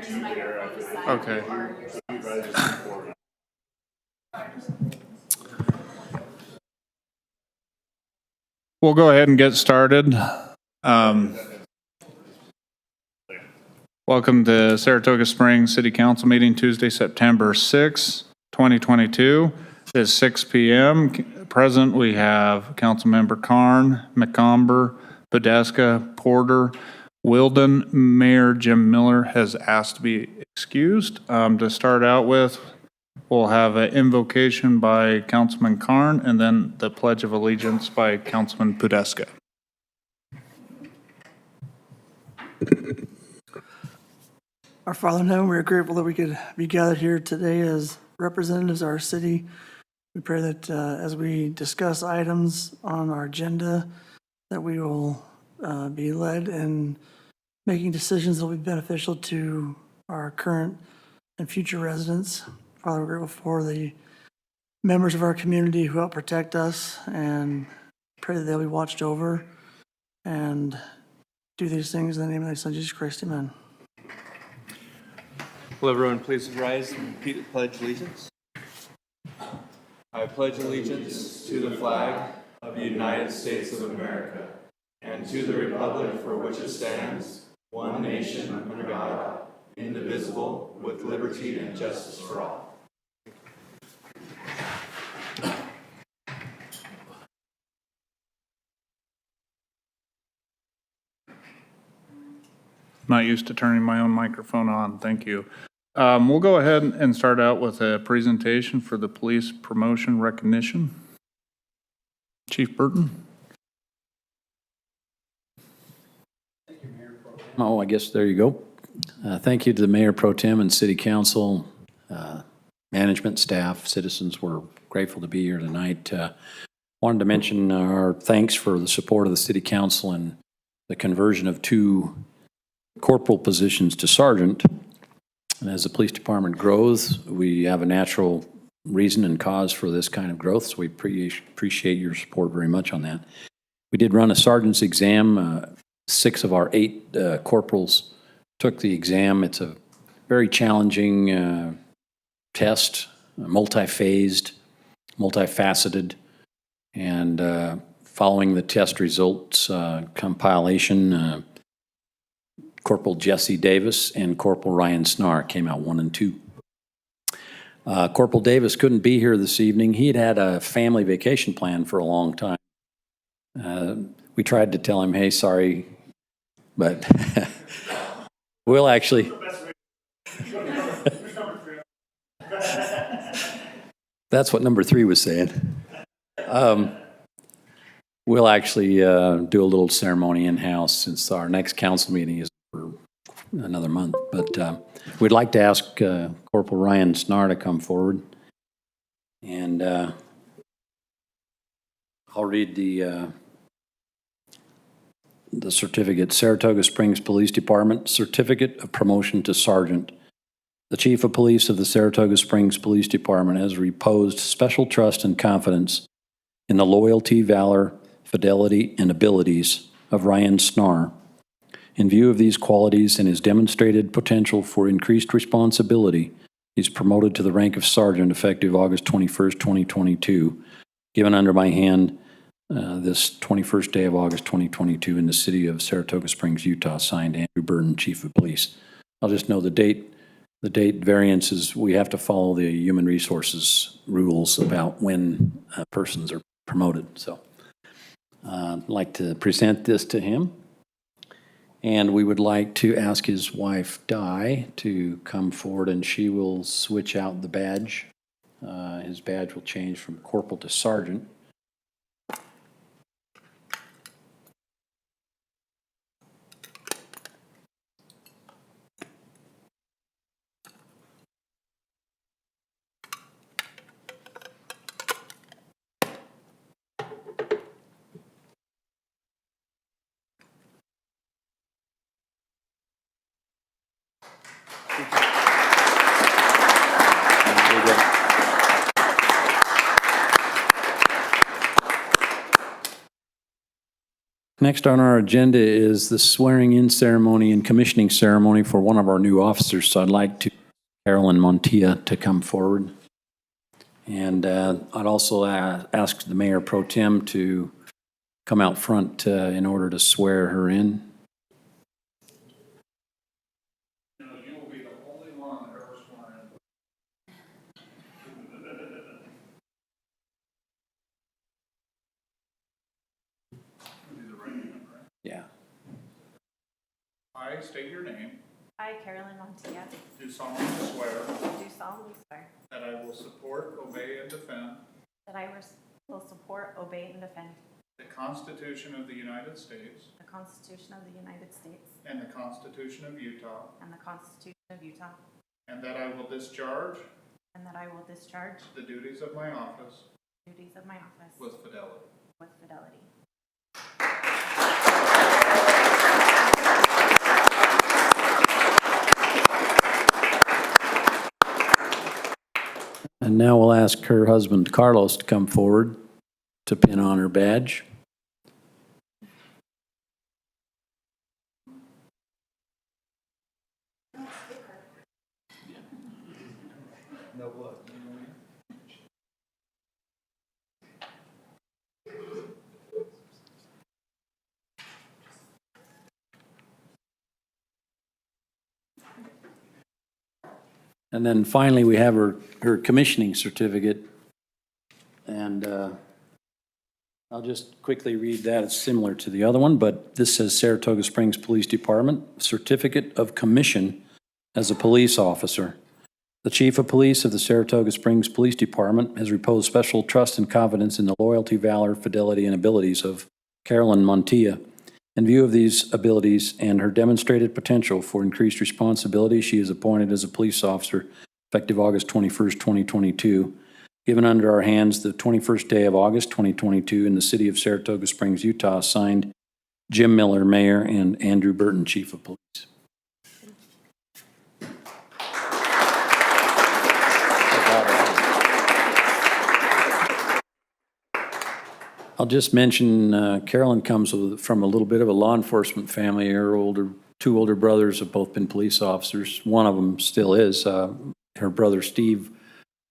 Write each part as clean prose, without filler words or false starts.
Okay. We'll go ahead and get started. Welcome to Saratoga Springs City Council meeting Tuesday, September 6, 2022. It is 6 p.m. Present, we have Councilmember Karn, McComber, Podeska, Porter, Wilden. Mayor Jim Miller has asked to be excused. To start out with, we'll have an invocation by Councilman Karn and then the Pledge of Allegiance by Councilman Podeska. Our Father in heaven, we are grateful that we could be gathered here today as representatives of our city. We pray that as we discuss items on our agenda, that we will be led in making decisions that will be beneficial to our current and future residents. Father, we're grateful for the members of our community who help protect us, and pray that they'll be watched over, and do these things in the name of thy Son, Jesus Christ. Amen. Will everyone please rise and repeat the pledge of allegiance? I pledge allegiance to the flag of the United States of America and to the republic for which it stands, one nation under God, indivisible, with liberty and justice for all. Not used to turning my own microphone on. Thank you. We'll go ahead and start out with a presentation for the police promotion recognition. Chief Burton. Oh, I guess there you go. Thank you to the Mayor Pro Tem and City Council, management, staff, citizens. We're grateful to be here tonight. Wanted to mention our thanks for the support of the City Council and the conversion of 2 corporal positions to sergeant. And as the police department grows, we have a natural reason and cause for this kind of growth, so we appreciate your support very much on that. We did run a sergeant's exam. 6 of our 8 corporals took the exam. It's a very challenging test, multi-phased, multifaceted, and following the test results compilation, Corporal Jesse Davis and Corporal Ryan Snar came out 1 and 2. Corporal Davis couldn't be here this evening. He had a family vacation plan for a long time. We tried to tell him, hey, sorry, but we'll actually... That's what number 3 was saying. We'll actually do a little ceremony in-house since our next council meeting is for another month. But we'd like to ask Corporal Ryan Snar to come forward. And I'll read the certificate. Saratoga Springs Police Department, Certificate of Promotion to Sergeant. The Chief of Police of the Saratoga Springs Police Department has reposed special trust and confidence in the loyalty, valor, fidelity, and abilities of Ryan Snar. In view of these qualities and his demonstrated potential for increased responsibility, he's promoted to the rank of sergeant effective August 21st, 2022, given under my hand this 21st day of August 2022 in the city of Saratoga Springs, Utah, signed Andrew Burton, Chief of Police. I'll just know the date variances. We have to follow the human resources rules about when persons are promoted. So I'd like to present this to him. And we would like to ask his wife, Di, to come forward, and she will switch out the badge. His badge will change from corporal to sergeant. next on our agenda is the swearing-in ceremony and commissioning ceremony for one of our new officers. So I'd like to Carolyn Montilla to come forward. And I'd also ask the Mayor Pro Tem to come out front in order to swear her in. You will be the only one ever sworn in. Yeah. I state your name, I, Carolyn Montilla, do solemnly swear do solemnly swear that I will support, obey, and defend that I will support, obey, and defend the Constitution of the United States the Constitution of the United States and the Constitution of Utah, and the Constitution of Utah, and that I will discharge and that I will discharge the duties of my office the duties of my office with fidelity. with fidelity. And now we'll ask her husband, Carlos, to come forward to pin on her badge. And then finally, we have her commissioning certificate. And I'll just quickly read that. It's similar to the other one, but this says Saratoga Springs Police Department, Certificate of Commission as a Police Officer. The Chief of Police of the Saratoga Springs Police Department has reposed special trust and confidence in the loyalty, valor, fidelity, and abilities of Carolyn Montilla. In view of these abilities and her demonstrated potential for increased responsibility, she is appointed as a police officer effective August 21st, 2022. Given under our hands the 21st day of August, 2022, in the city of Saratoga Springs, Utah, signed Jim Miller, Mayor, and Andrew Burton, Chief of Police. I'll just mention Carolyn comes from a little bit of a law enforcement family. Her two older brothers have both been police officers. One of them still is. Her brother Steve,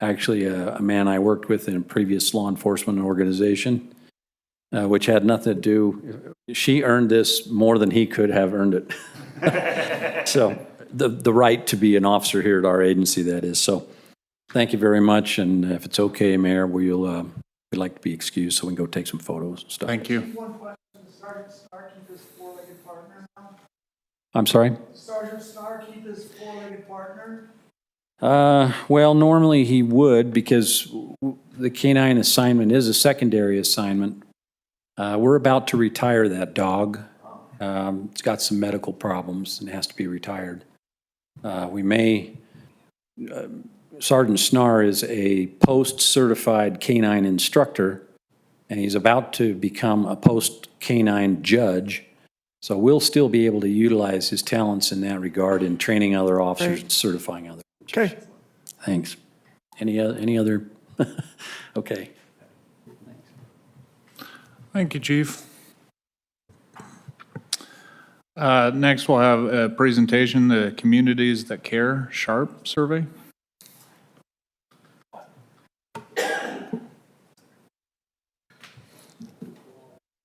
actually a man I worked with in a previous law enforcement organization, which had nothing to do. She earned this more than he could have earned it. So the right to be an officer here at our agency, that is. So thank you very much. And if it's okay, Mayor, we'd like to be excused so we can go take some photos and stuff. Thank you. One question, does Sergeant Starr keep his four-legged partner now? I'm sorry? Does Sergeant Starr keep his four-legged partner? Well, normally he would because the canine assignment is a secondary assignment. We're about to retire that dog. It's got some medical problems and has to be retired. Sergeant Snar is a post-certified canine instructor, and he's about to become a post-canine judge. So we'll still be able to utilize his talents in that regard in training other officers and certifying others. Okay. Thanks. Any other? Okay. Thank you, Chief. Next, we'll have a presentation, the Communities That Care SHARP survey.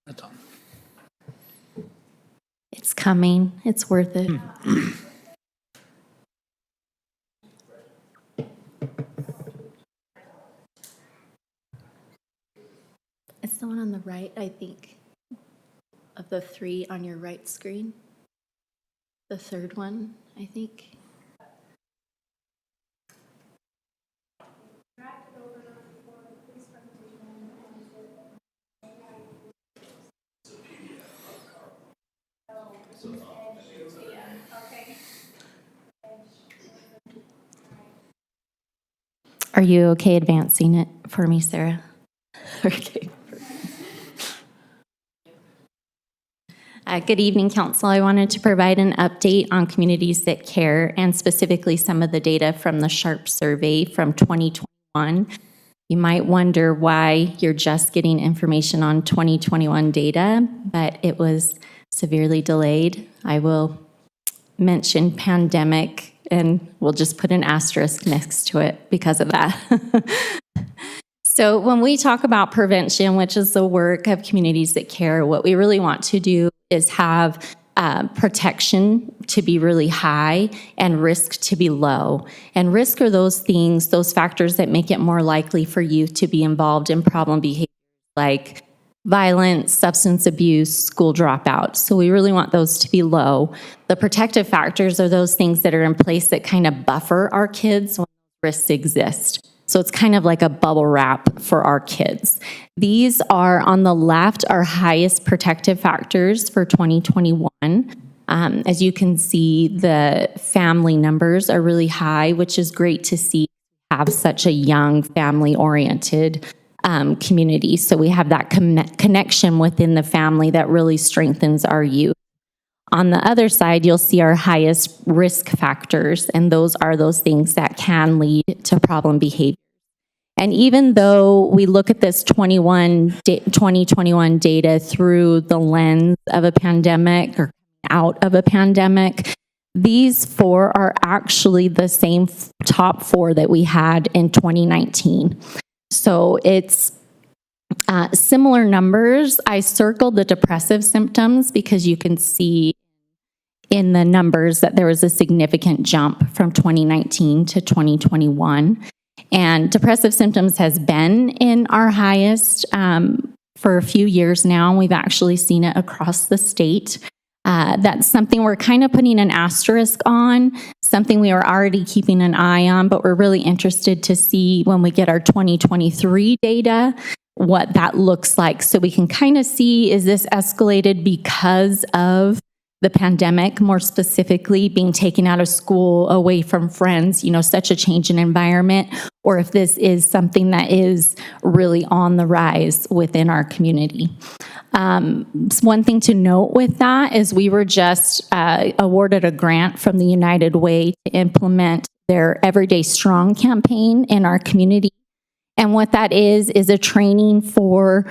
That's on. It's coming. It's worth it. It's the one on the right, I think, of the three on your right screen. The third one, I think. Are you okay advancing it for me, Sarah? Okay. Good evening, Council. I wanted to provide an update on Communities That Care and specifically some of the data from the SHARP survey from 2021. You might wonder why you're just getting information on 2021 data, but it was severely delayed. I will mention pandemic, and we'll just put an asterisk next to it because of that. So when we talk about prevention, which is the work of Communities That Care, what we really want to do is have protection to be really high and risk to be low. And risk are those things, those factors that make it more likely for youth to be involved in problem behavior like violence, substance abuse, school dropout. So we really want those to be low. The protective factors are those things that are in place that kind of buffer our kids when risks exist. So it's kind of like a bubble wrap for our kids. These are, on the left, our highest protective factors for 2021. As you can see, the family numbers are really high, which is great to see have such a young, family-oriented community. So we have that connection within the family that really strengthens our youth. On the other side, you'll see our highest risk factors, and those are those things that can lead to problem behavior. And even though we look at this 2021 data through the lens of a pandemic or out of a pandemic, these four are actually the same top four that we had in 2019. So it's similar numbers. I circled the depressive symptoms because you can see in the numbers that there was a significant jump from 2019 to 2021. And depressive symptoms has been in our highest for a few years now. We've actually seen it across the state. That's something we're kind of putting an asterisk on, something we are already keeping an eye on, but we're really interested to see when we get our 2023 data, what that looks like. So we can kind of see, is this escalated because of the pandemic, more specifically being taken out of school, away from friends, such a change in environment, or if this is something that is really on the rise within our community. One thing to note with that is we were just awarded a grant from the United Way to implement their Everyday Strong campaign in our community. And what that is a training for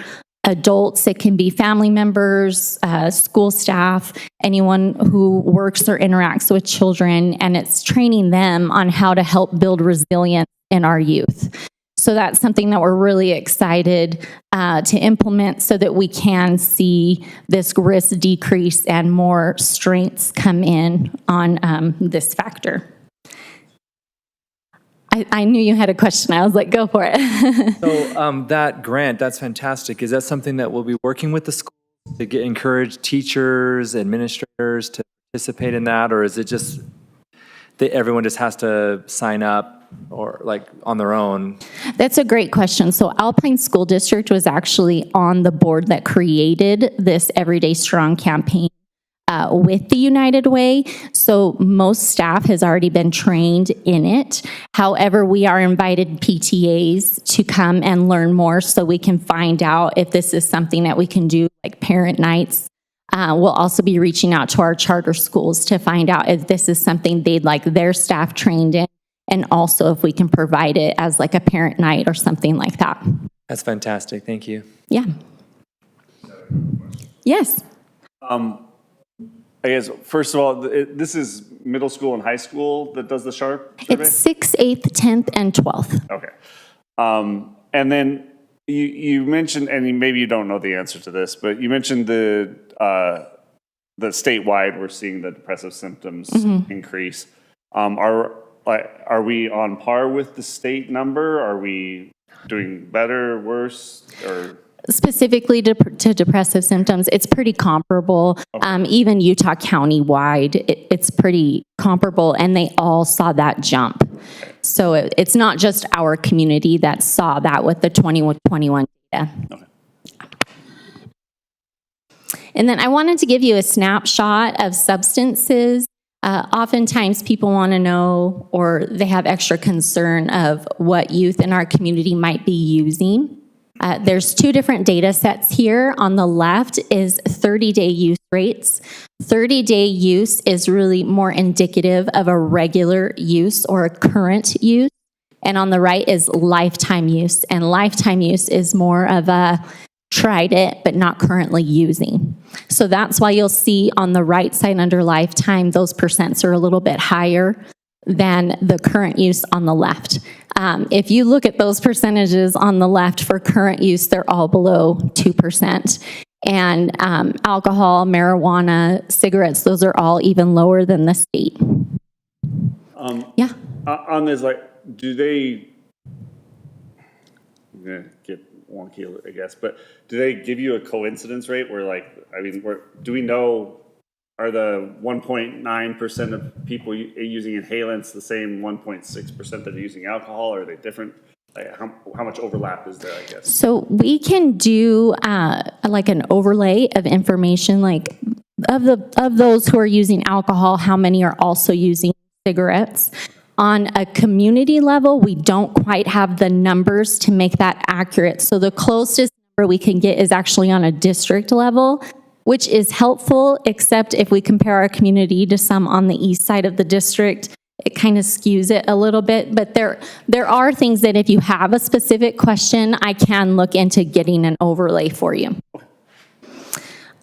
adults. It can be family members, school staff, anyone who works or interacts with children, and it's training them on how to help build resilience in our youth. So that's something that we're really excited to implement so that we can see this risk decrease and more strengths come in on this factor. I knew you had a question. I was like, go for it. So that grant, that's fantastic. Is that something that we'll be working with the school to encourage teachers, administrators to participate in that? Or is it just that everyone just has to sign up or like on their own? That's a great question. So Alpine School District was actually on the board that created this Everyday Strong campaign with the United Way. So most staff has already been trained in it. However, we are invited PTAs to come and learn more so we can find out if this is something that we can do, like parent nights. We'll also be reaching out to our charter schools to find out if this is something they'd like their staff trained in, and also if we can provide it as like a parent night or something like that. That's fantastic. Thank you. Yeah. Yes. I guess, first of all, this is middle school and high school that does the SHARP survey? It's 6th, 8th, 10th, and 12th. Okay. And then you mentioned, and maybe you don't know the answer to this, but you mentioned the statewide, we're seeing the depressive symptoms increase. Are we on par with the state number? Are we doing better, worse, or? Specifically to depressive symptoms, it's pretty comparable. Even Utah County wide, it's pretty comparable, and they all saw that jump. So it's not just our community that saw that with the 2021 data. Okay. And then I wanted to give you a snapshot of substances. Oftentimes people want to know, or they have extra concern of what youth in our community might be using. There's two different data sets here. On the left is 30-day use rates. 30-day use is really more indicative of a regular use or a current use. And on the right is lifetime use. And lifetime use is more of a tried it, but not currently using. So that's why you'll see on the right side under lifetime, those percents are a little bit higher than the current use on the left. If you look at those percentages on the left for current use, they're all below 2%. And alcohol, marijuana, cigarettes, those are all even lower than the state. Yeah. On this, like, do they, I'm gonna get wonky, I guess, but do they give you a coincidence rate where, like, I mean, do we know, are the 1.9% of people using inhalants the same 1.6% that are using alcohol, or are they different? Like, how much overlap is there, I guess? So we can do like an overlay of information, like of those who are using alcohol, how many are also using cigarettes. On a community level, we don't quite have the numbers to make that accurate. So the closest number we can get is actually on a district level, which is helpful, except if we compare our community to some on the east side of the district, it kind of skews it a little bit. But there are things that if you have a specific question, I can look into getting an overlay for you.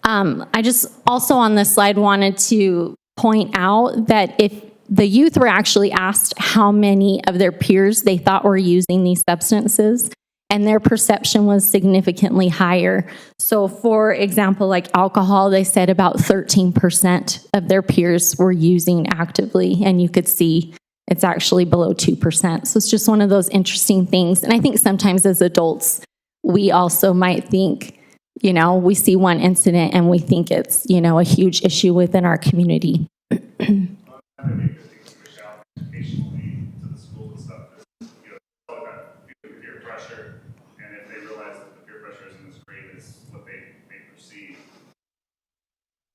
I just also on this slide wanted to point out that if the youth were actually asked how many of their peers they thought were using these substances, and their perception was significantly higher. So for example, like alcohol, they said about 13% of their peers were using actively, and you could see it's actually below 2%. So it's just one of those interesting things. And I think sometimes as adults, we also might think, you know, we see one incident and we think it's, you know, a huge issue within our community. Educationally to the schools and stuff, you know, all about peer pressure, and if they realize that the peer pressure isn't as great as what they may perceive,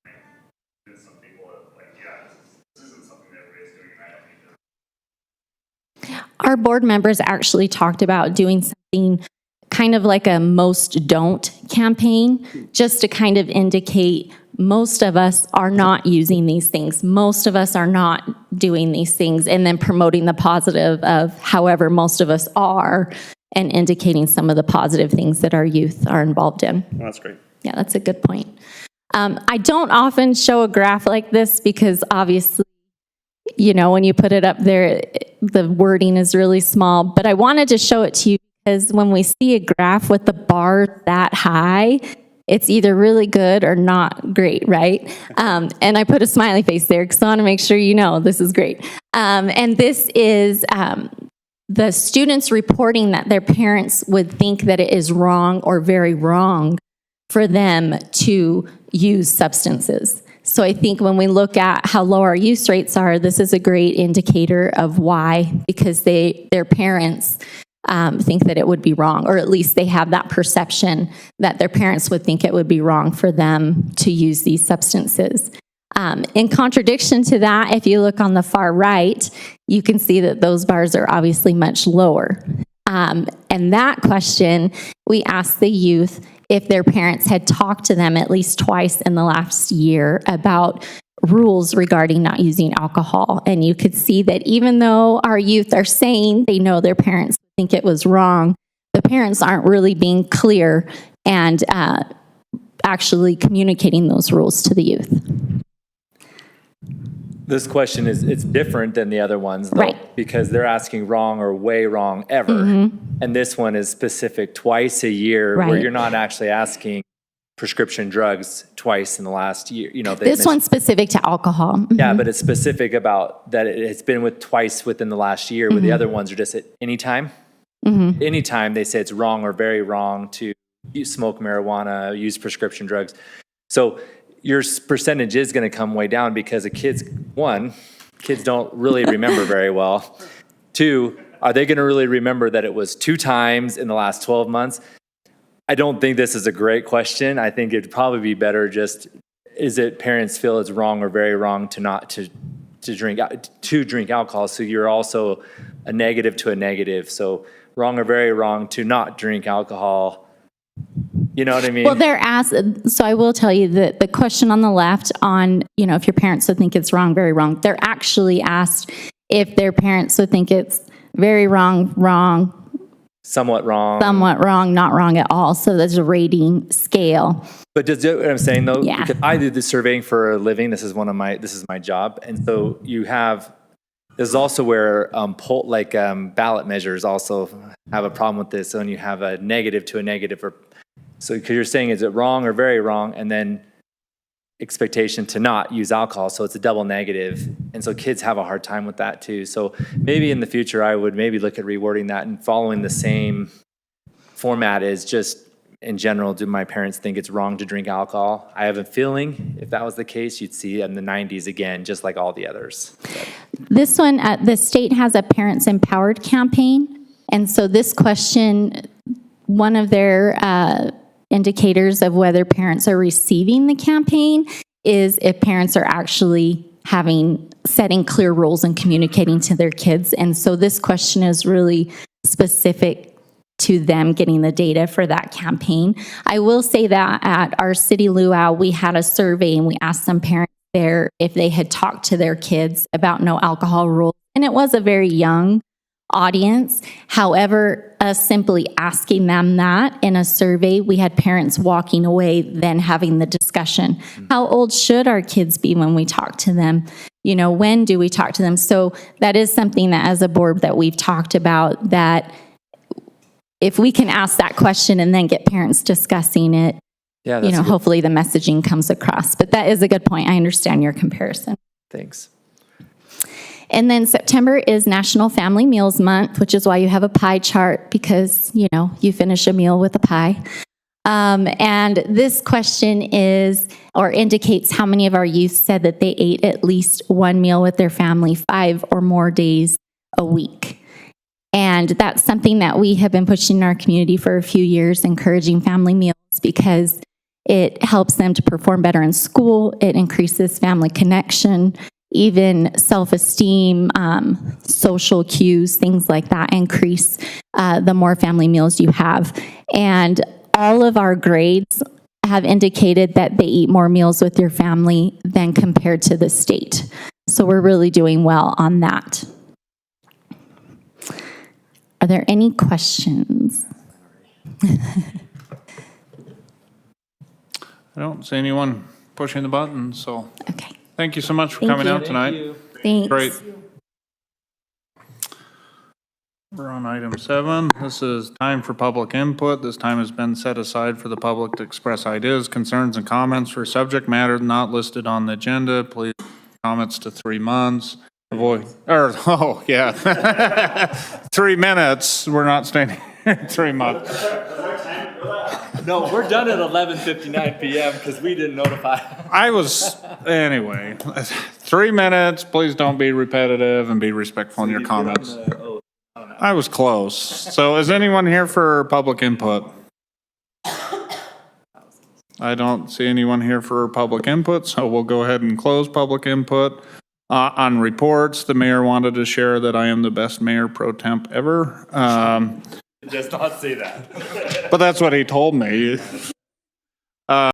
then some people are like, yeah, this isn't something that everybody's doing, and I don't need to. Our board members actually talked about doing something kind of like a most don't campaign, just to kind of indicate most of us are not using these things. Most of us are not doing these things, and then promoting the positive of however most of us are, and indicating some of the positive things that our youth are involved in. Well, that's great. Yeah, that's a good point. I don't often show a graph like this because obviously, you know, when you put it up there, the wording is really small, but I wanted to show it to you because when we see a graph with the bar that high, it's either really good or not great, right? And I put a smiley face there because I want to make sure you know this is great. And this is the students reporting that their parents would think that it is wrong or very wrong for them to use substances. So I think when we look at how low our use rates are, this is a great indicator of why, because their parents think that it would be wrong, or at least they have that perception that their parents would think it would be wrong for them to use these substances. In contradiction to that, if you look on the far right, you can see that those bars are obviously much lower. And that question, we asked the youth if their parents had talked to them at least twice in the last year about rules regarding not using alcohol. And you could see that even though our youth are saying they know their parents think it was wrong, the parents aren't really being clear and actually communicating those rules to the youth. This question it's different than the other ones, though, Right. because they're asking wrong or way wrong ever. And this one is specific twice a year, where Right. you're not actually asking prescription drugs twice in the last year. You know, they This mentioned- one's specific to alcohol. yeah, but it's specific about that it's been with twice within the last year, where the other ones are just at any time. Anytime they say it's wrong or very wrong to smoke marijuana, use prescription drugs. So your percentage is going to come way down because kids don't really remember very well. Two, are they going to really remember that it was 2 times in the last 12 months? I don't think this is a great question. I think it'd probably be better just, is it parents feel it's wrong or very wrong to drink alcohol? So you're also a negative to a negative. So wrong or very wrong to not drink alcohol. You know what I mean? Well, they're asked, so I will tell you that the question on the left on, you know, if your parents would think it's wrong, very wrong, they're actually asked if their parents would think it's very wrong, wrong, Somewhat wrong. somewhat wrong, not wrong at all. So there's a rating scale. But does what I'm saying though? Yeah. Because I do the surveying for a living. This is my job, and so you have. This is also where ballot measures also have a problem with this. So when you have a negative to a negative, or so because you're saying is it wrong or very wrong, and then expectation to not use alcohol, so it's a double negative, and so kids have a hard time with that too. So maybe in the future, I would maybe look at rewording that and following the same format as just in general. Do my parents think it's wrong to drink alcohol? I have a feeling if that was the case, you'd see it in the 90s again, just like all the others. This one, the state has a Parents Empowered campaign. And so this question, one of their indicators of whether parents are receiving the campaign is if parents are actually setting clear rules and communicating to their kids. And so this question is really specific to them getting the data for that campaign. I will say that at our city luau, we had a survey and we asked some parents there if they had talked to their kids about no alcohol rules. And it was a very young audience. However, us simply asking them that in a survey, we had parents walking away then having the discussion. How old should our kids be when we talk to them? You know, when do we talk to them? So that is something that as a board that we've talked about, that if we can ask that question and then get parents discussing it, Yeah, you that's know, good. hopefully the messaging comes across. But that is a good point. I understand your comparison. Thanks. And then September is National Family Meals Month, which is why you have a pie chart, because, you know, you finish a meal with a pie. And this question is, or indicates how many of our youth said that they ate at least one meal with their family 5 or more days a week. And that's something that we have been pushing in our community for a few years, encouraging family meals, because it helps them to perform better in school. It increases family connection, even self-esteem, social cues, things like that increase the more family meals you have. And all of our grades have indicated that they eat more meals with their family than compared to the state. So we're really doing well on that. Are there any questions? I don't see anyone pushing the button, so Okay, thank you so much for Thank coming you. out tonight. thanks. Great. We're on item 7. This is time for public input. This time has been set aside for the public to express ideas, concerns, and comments for subject matter not listed on the agenda. Please, comments to 3 months. Avoid, 3 minutes. We're not staying here 3 months. No, we're done at 11:59 p.m. because we didn't notify. Anyway, 3 minutes. Please don't be repetitive and be respectful in your comments. I was close. So is anyone here for public input? I don't see anyone here for public input, so we'll go ahead and close public input. On reports, the mayor wanted to share that I am the best mayor pro temp ever. Does not say that. But that's what he told me.